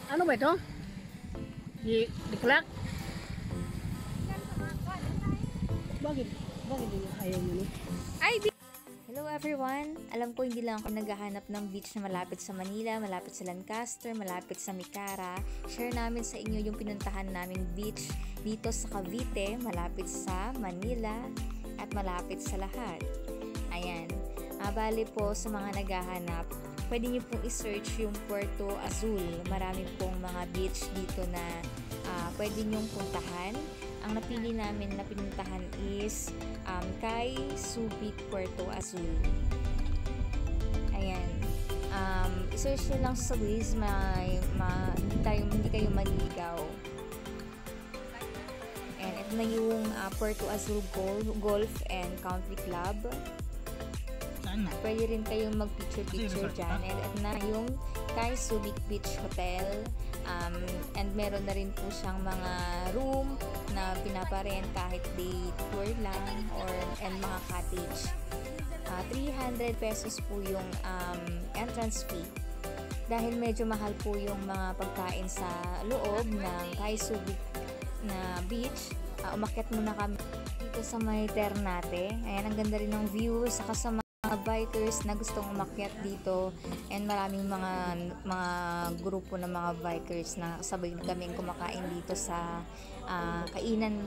Ano ba ito? Diklak? Bakit? Bakit ayaw mo ni? Hello everyone! Alam ko hindi lang ako naghahanap ng beach na malapit sa Manila, malapit sa Lancaster, malapit sa Micara. Share namin sa inyo yung pinuntahan naming beach dito sa Cavite, malapit sa Manila at malapit sa lahat. Ayan. Bali po sa mga naghahanap, pwede niyo pong i-search yung Puerto Azul. Marami pong mga beach dito na pwede niyong puntahan. Ang napili namin na pinuntahan is Kay Subic, Puerto Azul. Ayan. I-search nyo lang sa Waze, hindi kayo maliligaw. And ito na yung Puerto Azul Golf and Country Club. Pwede rin kayong mag-picture-picture dyan. And ito na yung Kay Subic Beach Hotel. And meron na rin po siyang mga room na pinaparent kahit day tour lang and mga cottage. 300 pesos po yung entrance fee. Dahil medyo mahal po yung mga pagkain sa loob ng Kay Subic na beach, umakyat muna kami dito sa may Ternate. Ayan, ang ganda rin ng view, saka sa mga bikers na gustong umakyat dito, and maraming mga grupo ng mga bikers na sabay kaming kumakain dito sa kainan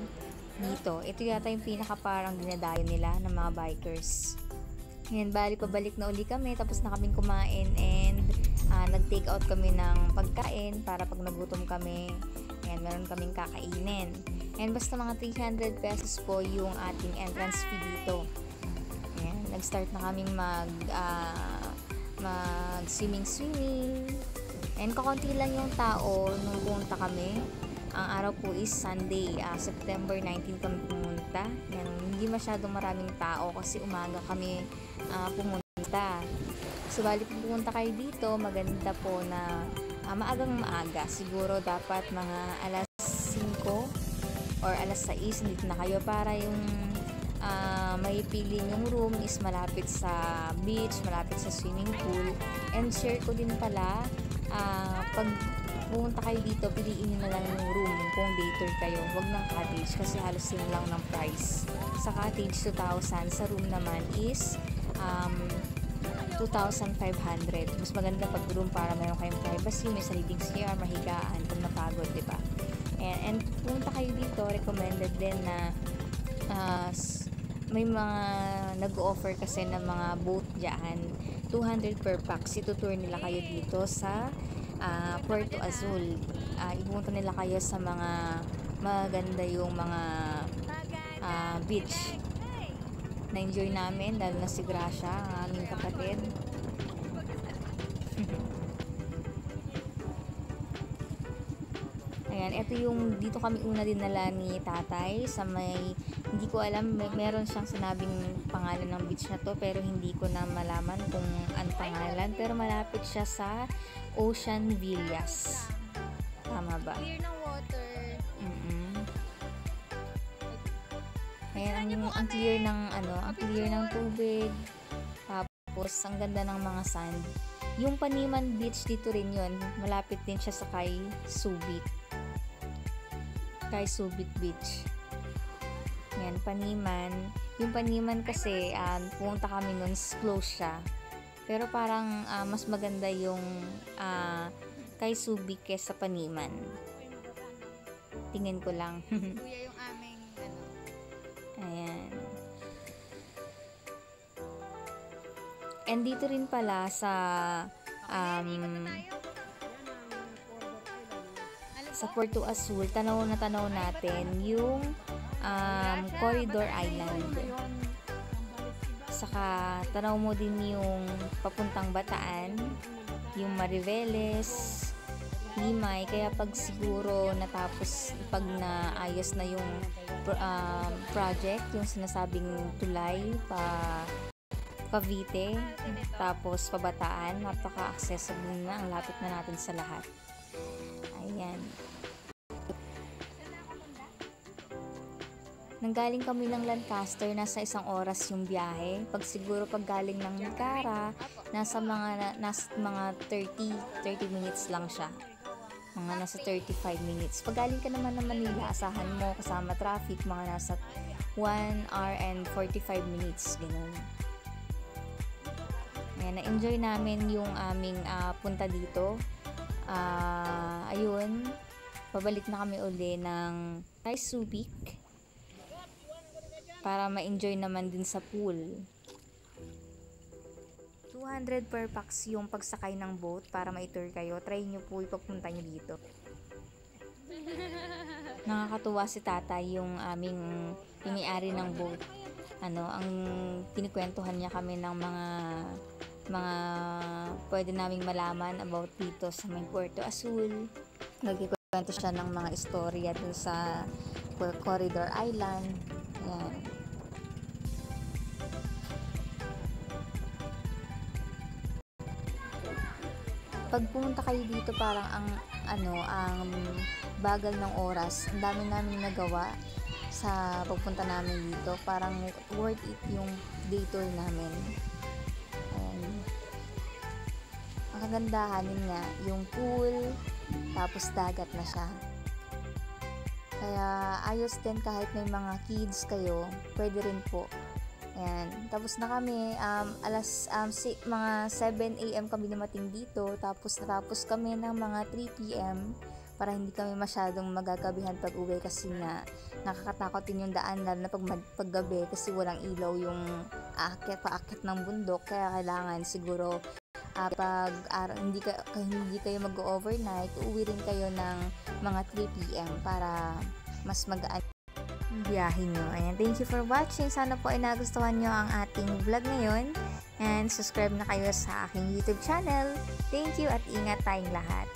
dito. Ito yata yung pinaka parang dinadayo nila ng mga bikers. Ngayon, pabalik na uli kami, tapos na kaming kumain, and nag-take out kami ng pagkain para pag nagutom kami, and meron kaming kakainin. And basta mga 300 pesos po yung ating entrance fee dito. Ayan, nag-start na kaming mag-swimming. And kakunti lang yung tao nung pumunta kami. Ang araw po is Sunday, September 19 kami pumunta. Yan, hindi masyadong maraming tao kasi umaga kami pumunta. So bali pumunta kayo dito, maganda po na maaga. Siguro dapat mga alas 5 or alas 6 dito na kayo para yung may pili yung room is malapit sa beach, malapit sa swimming pool. And share ko din pala, pag pumunta kayo dito, piliin nyo na lang yung room kung day tour kayo, wag ng cottage kasi halos yun lang ng price. Sa cottage 2,000, sa room naman is 2,500. Mas maganda pag room para meron kayong privacy, may sariling CR, mahigaan kung napagod, diba? And pumunta kayo dito, recommended din na may mga nag-offer kasi ng mga boat dyan, 200 per pax. Itutour nila kayo dito sa Puerto Azul. Ipupunta nila kayo sa mga maganda yung mga beach. Na-enjoy namin, lalo na si Gracia, ang aming kapatid. Ayan, ito yung dito kami una dinala ni tatay sa may, hindi ko alam, meron siyang sinabing pangalan ng beach na to pero hindi ko na malaman kung ano pangalan, pero malapit siya sa Ocean Villas. Tama ba? Clear ng water. Ayan, ang clear ng ang clear ng tubig. Tapos ang ganda ng mga sand. Yung Paniman Beach dito rin yun, malapit din siya sa Kay Subic Beach. Yan, Paniman. Yung Paniman kasi, pumunta kami nun, close siya. Pero parang mas maganda yung Kay Subic kesa Paniman. Tingin ko lang. Kuya yung aming Ayan. And dito rin pala sa sa Puerto Azul, tanaw natin yung Corridor Island. Saka tanaw mo din yung papuntang Bataan, yung Mariveles, Limay. Kaya pag siguro natapos, pag naayos na yung project, yung sinasabing tulay pa Cavite, tapos Pabataan, napaka-accessible na, ang lapit na natin sa lahat. Ayan. Nanggaling kami ng Lancaster, nasa 1 oras yung biyahe. Pag galing ng Micara, nasa mga 30 minutes lang siya. mga nasa 35 minutes. Pag galing ka naman ng Manila, asahan mo kasama traffic, mga nasa 1 hour and 45 minutes, ganun. Ayan, na-enjoy namin yung aming punta dito. Ayun, pabalik na kami uli ng Thai Subic para ma-enjoy naman din sa pool. 200 per pax yung pagsakay ng boat para ma-tour kayo. Try nyo po, ipapunta nyo dito. Nakakatuwa si tatay, yung may-ari ng boat. Ang kinikwentuhan niya kami ng mga pwede naming malaman about dito sa may Puerto Azul. Nagkikwento siya ng mga istorya dun sa Corridor Island. Ayan. Pag pumunta kayo dito, parang ang bagal ng oras. Ang dami namin nagawa sa pagpunta namin dito. Parang worth it yung day tour namin. Ayan. Ang kagandahan nga, yung pool, tapos dagat na siya. Kaya ayos din kahit may mga kids kayo, pwede rin po. Ayan. Tapos na kami, mga 7 AM kami dumating dito, tapos natapos kami ng mga 3 PM para hindi kami masyadong magagabihan pag uwi kasi nga nakakatakot din yung daan lalo na paggabi kasi walang ilaw yung paakyat ng bundok, kaya kailangan siguro pag hindi kayo mag-overnight, uuwi rin kayo ng mga 3 PM para mas magaan biyahe nyo. Ayan, thank you for watching. Sana po ay nagustuhan nyo ang ating vlog ngayon. And subscribe na kayo sa aking YouTube channel. Thank you at ingat tayong lahat.